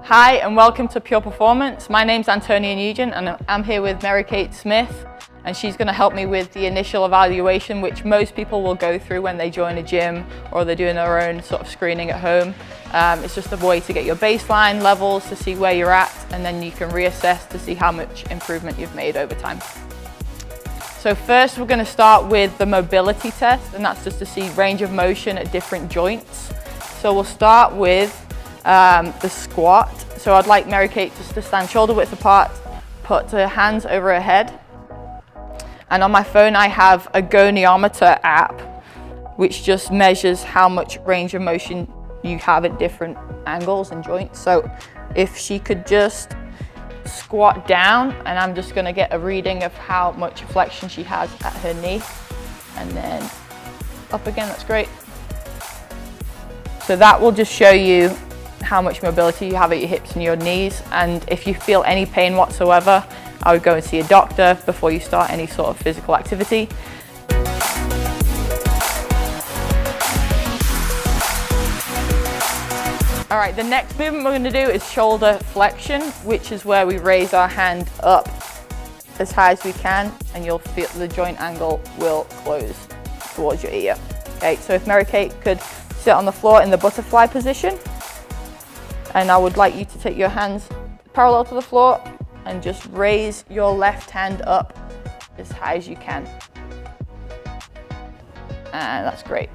Hi and welcome to Pure Performance. My name's Antonia Nugent and I'm here with Mary-Kate Smith, and she's going to help me with the initial evaluation, which most people will go through when they join a gym or they're doing their own sort of screening at home. It's just a way to get your baseline levels to see where you're at, and then you can reassess to see how much improvement you've made over time. So first we're going to start with the mobility test, and that's just to see range of motion at different joints. So we'll start with the squat. So I'd like Mary-Kate just to stand shoulder width apart, put her hands over her head. And on my phone I have a goniometer app, which just measures how much range of motion you have at different angles and joints. So if she could just squat down, and I'm just going to get a reading of how much flexion she has at her knee, and then up again. That's great. So that will just show you how much mobility you have at your hips and your knees, and if you feel any pain whatsoever, I would go and see a doctor before you start any sort of physical activity. All right, the next movement we're going to do is shoulder flexion, which is where we raise our hand up as high as we can, and you'll feel the joint angle will close towards your ear. Okay, so if Mary-Kate could sit on the floor in the butterfly position, and I would like you to take your hands parallel to the floor and just raise your left hand up as high as you can. And that's great.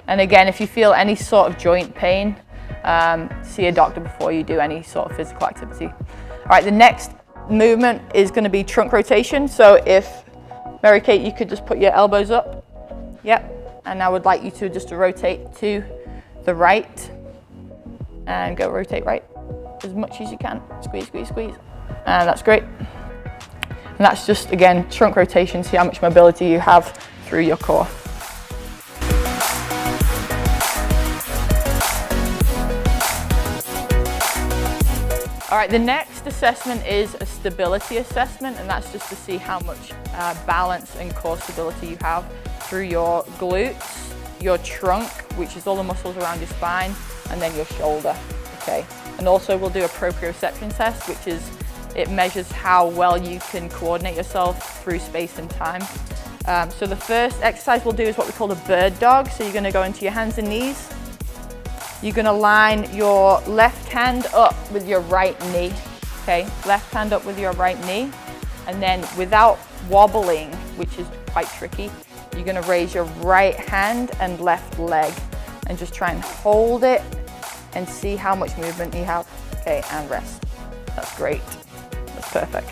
And again, if you feel any sort of joint pain, see a doctor before you do any sort of physical activity. All right, the next movement is going to be trunk rotation. So if Mary-Kate, you could just put your elbows up. Yep. And I would like you to just rotate to the right and go rotate right as much as you can. Squeeze, squeeze, squeeze. And that's great. And that's just, again, trunk rotation. See how much mobility you have through your core. All right, the next assessment is a stability assessment, and that's just to see how much balance and core stability you have through your glutes, your trunk, which is all the muscles around your spine, and then your shoulder, okay? And also we'll do a proprioception test, which is, it measures how well you can coordinate yourself through space and time. So the first exercise we'll do is what we call a bird dog. So you're gonna go into your hands and knees. You're gonna line your left hand up with your right knee, okay? Left hand up with your right knee. And then without wobbling, which is quite tricky, you're gonna raise your right hand and left leg and just try and hold it and see how much movement you have. Okay, and rest. That's great. That's perfect.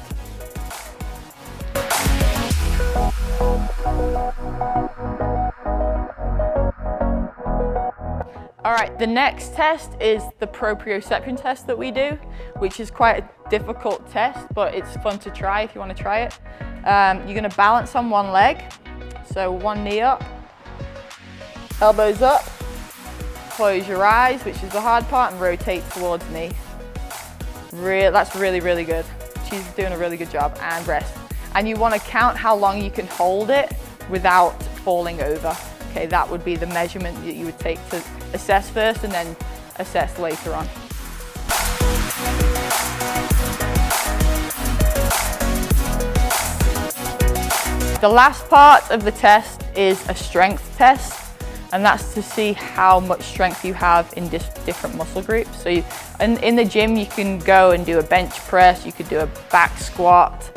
All right, the next test is the proprioception test that we do, which is quite a difficult test, but it's fun to try if you want to try it. You're going to balance on one leg, so one knee up, elbows up, close your eyes, which is the hard part, and rotate towards me. That's really, really good. She's doing a really good job, and rest. And you want to count how long you can hold it without falling over. Okay, that would be the measurement that you would take to assess first and then assess later on. The last part of the test is a strength test, and that's to see how much strength you have in different muscle groups. So in the gym, you can go and do a bench press, you could do a back squat,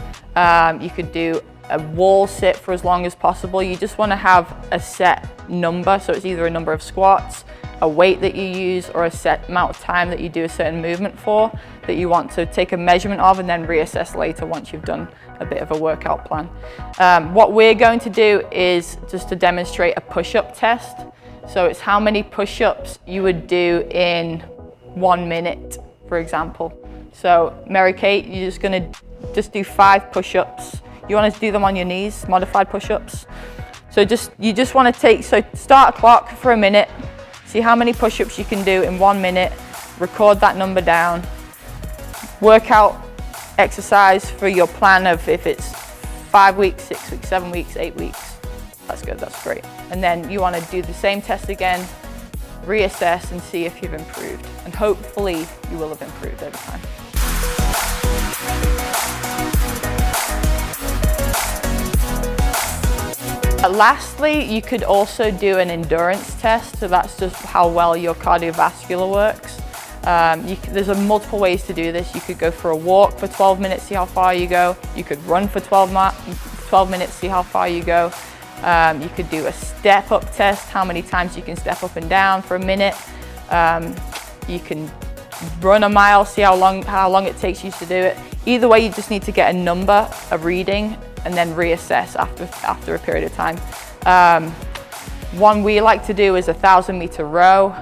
you could do a wall sit for as long as possible. You just want to have a set number, so it's either a number of squats, a weight that you use, or a set amount of time that you do a certain movement for that you want to take a measurement of and then reassess later once you've done a bit of a workout plan. What we're going to do is just to demonstrate a push-up test. So it's how many push-ups you would do in 1 minute, for example. So Mary-Kate, you're just going to do 5 push-ups. You want to do them on your knees, modified push-ups. So you just want to start a clock for a minute, see how many push-ups you can do in 1 minute, record that number down, work out exercise for your plan of if it's 5 weeks, 6 weeks, 7 weeks, 8 weeks. That's good, that's great. And then you want to do the same test again reassess and see if you've improved. And hopefully you will have improved over time. Lastly, you could also do an endurance test. So that's just how well your cardiovascular works. There's multiple ways to do this. You could go for a walk for 12 minutes, see how far you go. You could run for 12 minutes, see how far you go. You could do a step-up test, how many times you can step up and down for a minute. You can run a mile, see how long it takes you to do it. Either way, you just need to get a number, a reading, and then reassess after a period of time. One we like to do is a 1,000-meter row.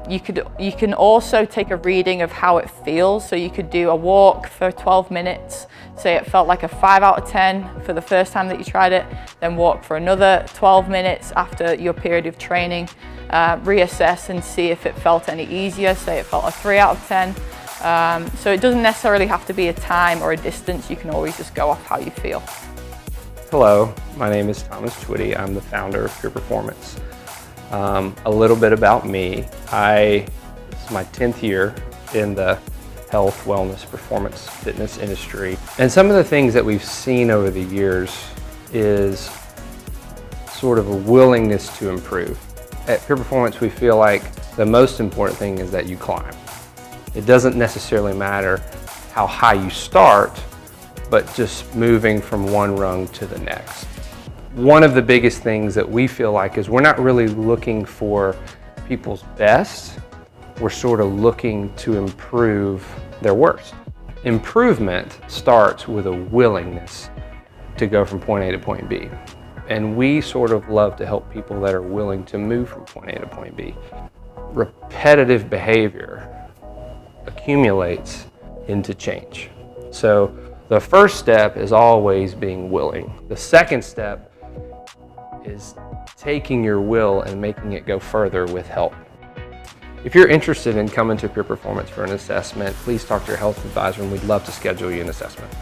You can also take a reading of how it feels. So you could do a walk for 12 minutes. Say it felt like a 5 out of 10 for the first time that you tried it, then walk for another 12 minutes after your period of training. Reassess and see if it felt any easier. Say it felt a 3 out of 10. So it doesn't necessarily have to be a time or a distance. You can always just go off how you feel. Hello, my name is Thomas Twitty. I'm the founder of Pure Performance. A little bit about me. This is my 10th year in the health, wellness, performance, fitness industry. And some of the things that we've seen over the years is sort of a willingness to improve. At Pure Performance, we feel like the most important thing is that you climb. It doesn't necessarily matter how high you start, but just moving from one rung to the next. One of the biggest things that we feel like is we're not really looking for people's best. We're sort of looking to improve their worst. Improvement starts with a willingness to go from point A to point B. And we sort of love to help people that are willing to move from point A to point B. Repetitive behavior accumulates into change. So the first step is always being willing. The second step is taking your will and making it go further with help. If you're interested in coming to Pure Performance for an assessment, please talk to your health advisor and we'd love to schedule you an assessment.